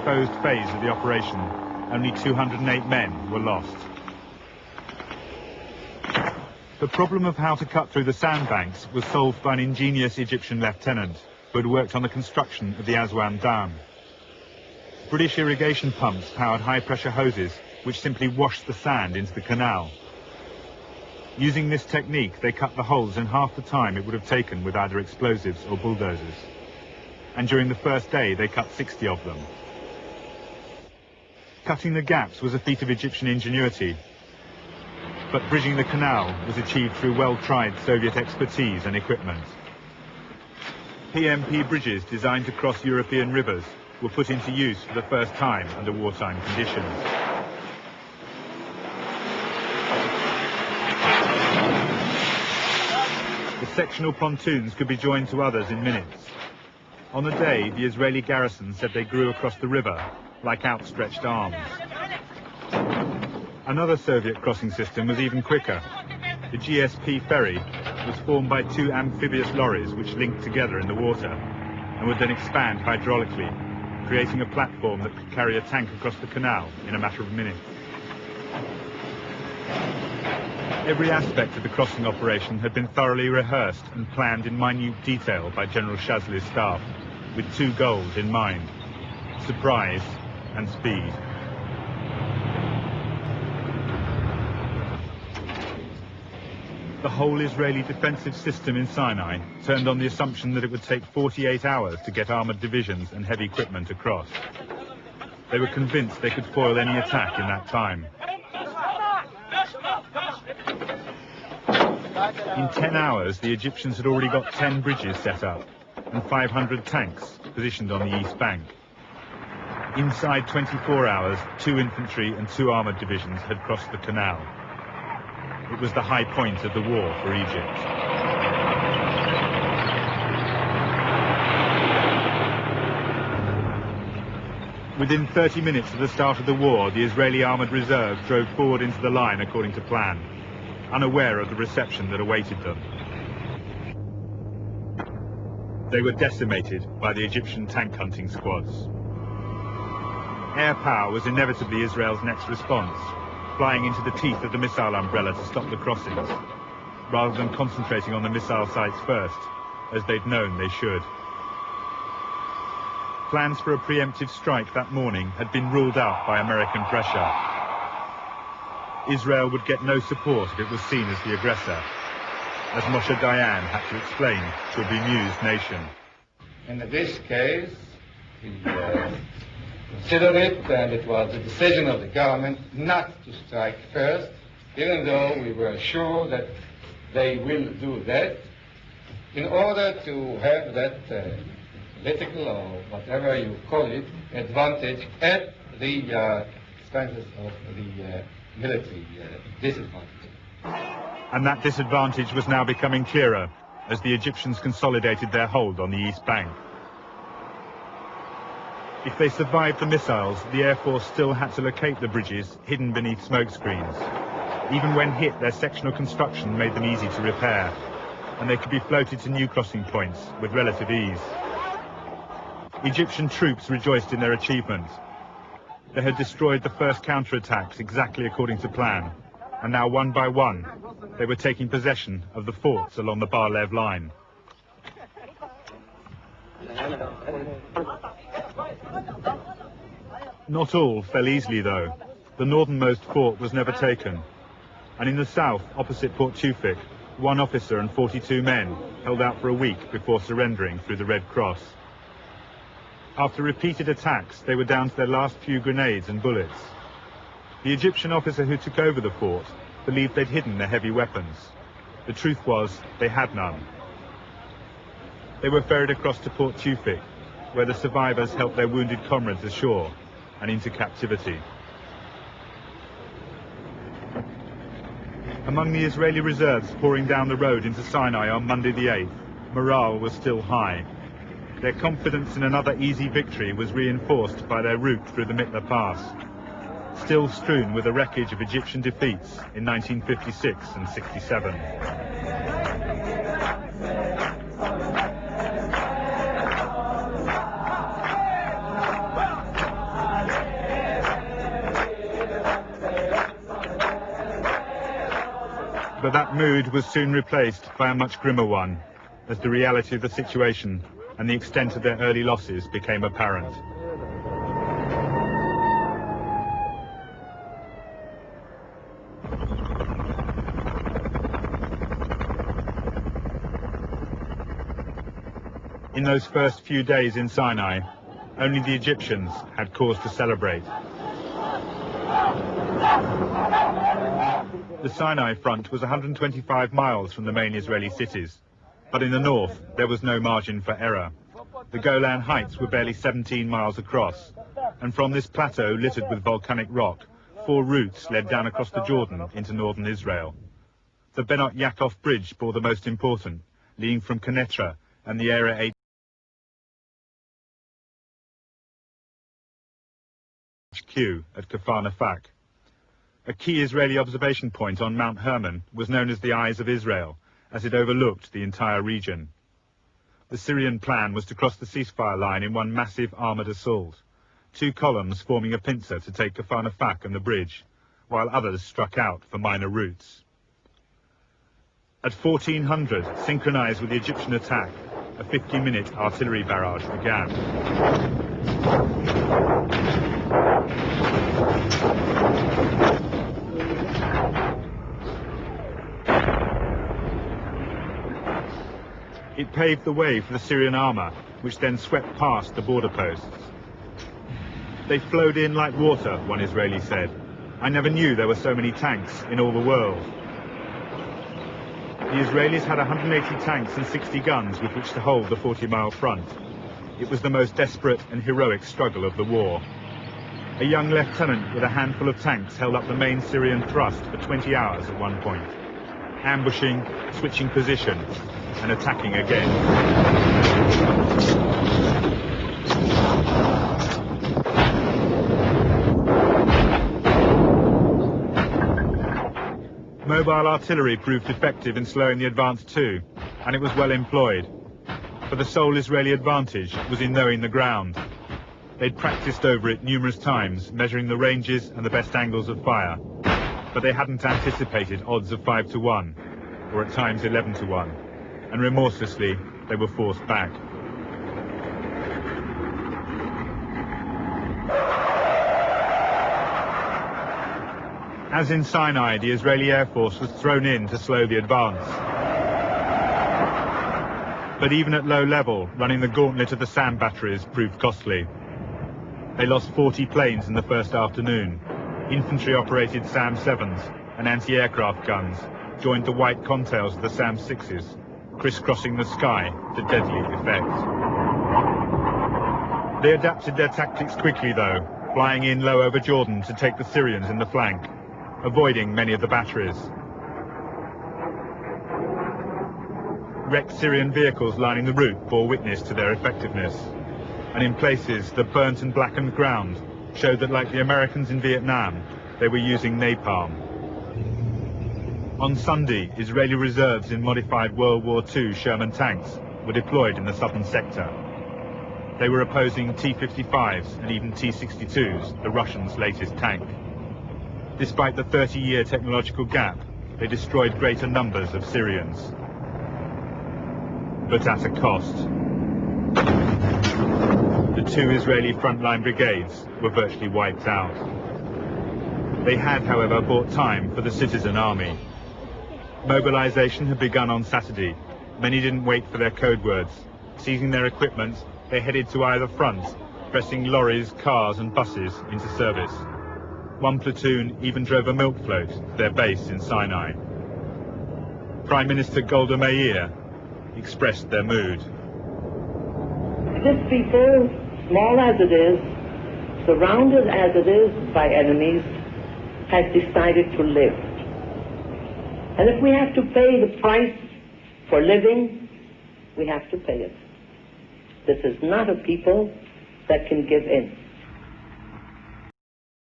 exposed phase of the operation, only 208 men were lost. The problem of how to cut through the sandbanks was solved by an ingenious Egyptian lieutenant who had worked on the construction of the Aswan Dam. British irrigation pumps powered high-pressure hoses which simply washed the sand into the canal. Using this technique, they cut the holes in half the time it would have taken with either explosives or bulldozers. And during the first day, they cut 60 of them. Cutting the gaps was a feat of Egyptian ingenuity, but bridging the canal was achieved through well-tried Soviet expertise and equipment. PMP bridges designed to cross European rivers were put into use for the first time under wartime conditions. The sectional pontoons could be joined to others in minutes. On the day, the Israeli garrison said they grew across the river like outstretched arms. Another Soviet crossing system was even quicker. The GSP ferry was formed by two amphibious lorries which linked together in the water and would then expand hydraulically, creating a platform that could carry a tank across the canal in a matter of minutes. Every aspect of the crossing operation had been thoroughly rehearsed and planned in minute detail by General Shazli's staff, with two goals in mind: surprise and speed. The whole Israeli defensive system in Sinai turned on the assumption that it would take 48 hours to get armoured divisions and heavy equipment across. They were convinced they could foil any attack in that time. In 10 hours, the Egyptians had already got 10 bridges set up and 500 tanks positioned on the east bank. Inside 24 hours, 2 infantry and 2 armoured divisions had crossed the canal. It was the high point of the war for Egypt. Within 30 minutes of the start of the war, the Israeli armoured reserve drove forward into the line according to plan, unaware of the reception that awaited them. They were decimated by the Egyptian tank hunting squads. Air power was inevitably Israel's next response, flying into the teeth of the missile umbrella to stop the crossings, rather than concentrating on the missile sites first, as they'd known they should. Plans for a preemptive strike that morning had been ruled out by American pressure. Israel would get no support if it was seen as the aggressor, as Moshe Dayan had to explain to a bemused nation. In this case, we considered it, and it was the decision of the government not to strike first, even though we were sure that they will do that, in order to have that political or whatever you call it advantage at the expenses of the military disadvantage. And that disadvantage was now becoming clearer as the Egyptians consolidated their hold on the east bank. If they survived the missiles, the Air Force still had to locate the bridges hidden beneath smoke screens. Even when hit, their sectional construction made them easy to repair, and they could be floated to new crossing points with relative ease. Egyptian troops rejoiced in their achievement. They had destroyed the first counterattacks exactly according to plan, and now one by one, they were taking possession of the forts along the Bar-Lev line. Not all fell easily, though. The northernmost fort was never taken, and in the south, opposite Port Tewfik, 1 officer and 42 men held out for a week before surrendering through the Red Cross. After repeated attacks, they were down to their last few grenades and bullets. The Egyptian officer who took over the fort believed they'd hidden their heavy weapons. The truth was, they had none. They were ferried across to Port Tewfik, where the survivors helped their wounded comrades ashore and into captivity. Among the Israeli reserves pouring down the road into Sinai on Monday the 8th, morale was still high. Their confidence in another easy victory was reinforced by their route through the Mitla Pass, still strewn with the wreckage of Egyptian defeats in 1956 and 67. But that mood was soon replaced by a much grimmer one, as the reality of the situation and the extent of their early losses became apparent. In those first few days in Sinai, only the Egyptians had cause to celebrate. The Sinai front was 125 miles from the main Israeli cities, but in the north there was no margin for error. The Golan Heights were barely 17 miles across, and from this plateau littered with volcanic rock, 4 routes led down across the Jordan into northern Israel. The Benot Yaakov Bridge bore the most important, leading from Kenetra and the Area HQ at Kfar Nafak. A key Israeli observation point on Mount Hermon was known as the Eyes of Israel, as it overlooked the entire region. The Syrian plan was to cross the ceasefire line in one massive armoured assault, 2 columns forming a pincer to take Kfar Nafak and the bridge, while others struck out for minor routes. At 1400, synchronised with the Egyptian attack, a 50-minute artillery barrage began. It paved the way for the Syrian armour, which then swept past the border posts. They flowed in like water, one Israeli said. I never knew there were so many tanks in all the world. The Israelis had 180 tanks and 60 guns with which to hold the 40-mile front. It was the most desperate and heroic struggle of the war. A young lieutenant with a handful of tanks held up the main Syrian thrust for 20 hours at one point, ambushing, switching position, and attacking again. Mobile artillery proved effective in slowing the advance too, and it was well employed. But the sole Israeli advantage was in knowing the ground. They'd practiced over it numerous times, measuring the ranges and the best angles of fire. But they hadn't anticipated odds of 5 to 1, or at times 11 to 1, and remorselessly they were forced back. As in Sinai, the Israeli Air Force was thrown in to slow the advance. But even at low level, running the gauntlet of the SAM batteries proved costly. They lost 40 planes in the first afternoon. Infantry-operated SAM-7s and anti-aircraft guns joined the white contails of the SAM-6s, crisscrossing the sky to deadly effect. They adapted their tactics quickly though, flying in low over Jordan to take the Syrians in the flank, avoiding many of the batteries. Wrecked Syrian vehicles lining the route bore witness to their effectiveness, and in places the burnt and blackened ground showed that, like the Americans in Vietnam, they were using napalm. On Sunday, Israeli reserves in modified World War II Sherman tanks were deployed in the southern sector. They were opposing T-55s and even T-62s, the Russians' latest tank. Despite the 30-year technological gap, they destroyed greater numbers of Syrians. But at a cost. The 2 Israeli frontline brigades were virtually wiped out. They had, however, bought time for the citizen army. Mobilization had begun on Saturday. Many didn't wait for their code words. Seizing their equipment, they headed to either front, pressing lorries, cars and buses into service. One platoon even drove a milk float to their base in Sinai. Prime Minister Golda Meir expressed their mood. This people, small as it is, surrounded as it is by enemies, has decided to live. And if we have to pay the price for living, we have to pay it. This is not a people that can give in.